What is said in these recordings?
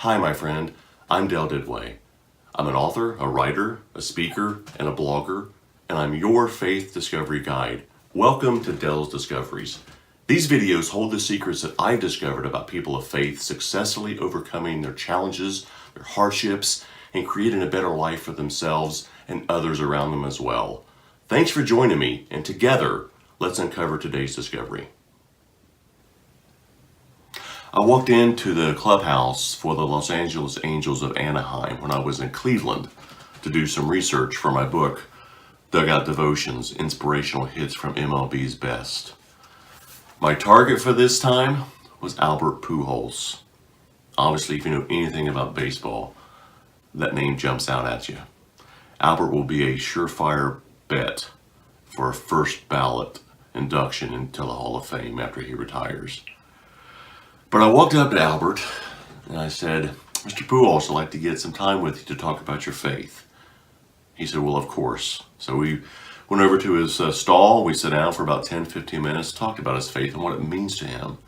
Hi, my friend. I'm Del Duduit. I'm an author, a writer, a speaker, and a blogger, and I'm your faith discovery guide. Welcome to Del's Discoveries. These videos hold the secrets that I've discovered about people of faith successfully overcoming their challenges, their hardships, and creating a better life for themselves and others around them as well. Thanks for joining me, and together, let's uncover today's discovery. I walked into the clubhouse for the Los Angeles Angels of Anaheim when I was in Cleveland to do some research for my book, Dugout Devotions, Inspirational Hits from MLB's Best. My target for this time was Albert Pujols. Obviously, if you know anything about baseball, that name jumps out at you. Albert will be a surefire bet for a first ballot induction into the Hall of Fame after he retires. But I walked up to Albert and I said, Mr. Pujols, I'd like to get some time with you to talk about your faith. He said, well, of course. So we went over to his stall. We sat down for about 10-15 minutes, talked about his faith and what it means to him.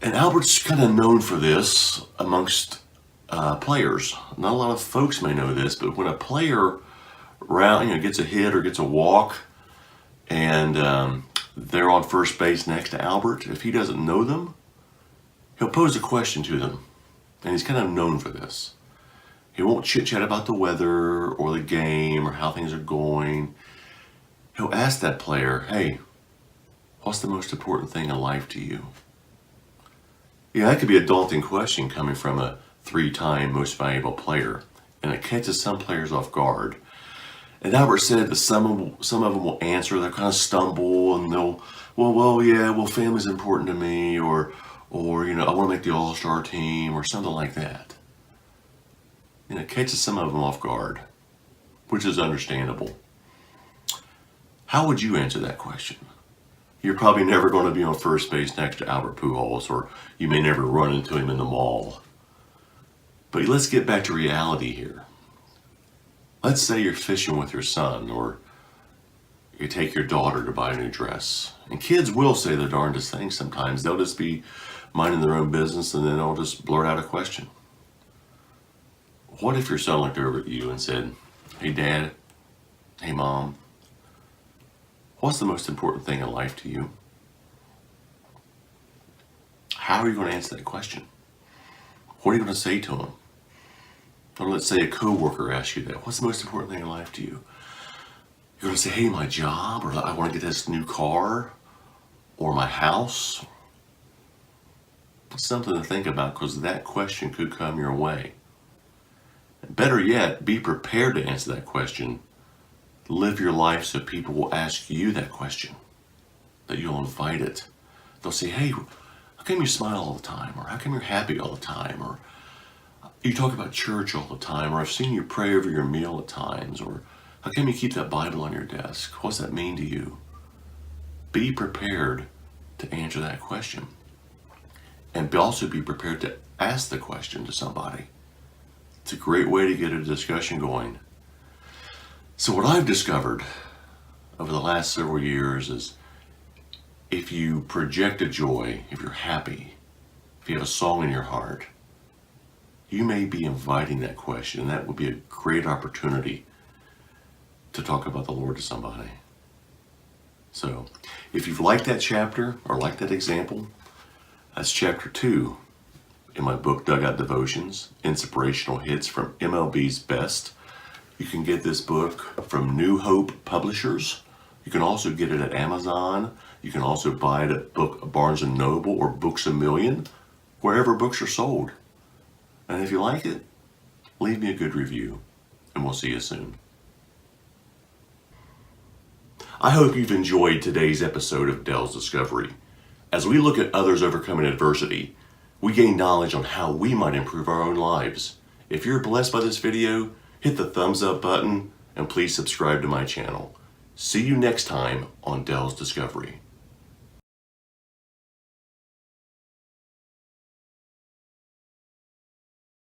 And Albert's kind of known for this amongst players. Not a lot of folks may know this, but when a player gets a hit or gets a walk and they're on first base next to Albert, if he doesn't know them, he'll pose a question to them, and he's kind of known for this. He won't chit-chat about the weather or the game or how things are going. He'll ask that player, hey, what's the most important thing in life to you? Yeah, that could be a daunting question coming from a 3-time most valuable player, and it catches some players off guard. And Albert said that some of them will answer, they'll kind of stumble, and they'll, family's important to me, or I want to make the All-Star team, or something like that. And it catches some of them off guard, which is understandable. How would you answer that question? You're probably never going to be on first base next to Albert Pujols, or you may never run into him in the mall. But let's get back to reality here. Let's say you're fishing with your son, or you take your daughter to buy a new dress. And kids will say the darndest things sometimes. They'll just be minding their own business and then they'll just blurt out a question. What if your son looked over at you and said, hey Dad, hey Mom, what's the most important thing in life to you? How are you going to answer that question? What are you going to say to him? Or let's say a coworker asks you that. What's the most important thing in life to you? You're going to say, hey, my job, or I want to get this new car, or my house. It's something to think about, because that question could come your way. Better yet, be prepared to answer that question. Live your life so people will ask you that question, that you'll invite it. They'll say, hey, how come you smile all the time? Or how come you're happy all the time? Or you talk about church all the time? Or I've seen you pray over your meal at times? Or how come you keep that Bible on your desk? What's that mean to you? Be prepared to answer that question. And also be prepared to ask the question to somebody. It's a great way to get a discussion going. So what I've discovered over the last several years is if you project a joy, if you're happy, if you have a song in your heart, you may be inviting that question, and that would be a great opportunity to talk about the Lord to somebody. So if you've liked that chapter or liked that example, that's chapter 2 in my book, Dugout Devotions, Inspirational Hits from MLB's Best. You can get this book from New Hope Publishers. You can also get it at Amazon. You can also buy it at Barnes & Noble or Books A Million, wherever books are sold. And if you like it, leave me a good review, and we'll see you soon. I hope you've enjoyed today's episode of Del's Discovery. As we look at others overcoming adversity, we gain knowledge on how we might improve our own lives. If you're blessed by this video, hit the thumbs up button and please subscribe to my channel. See you next time on Del's Discovery.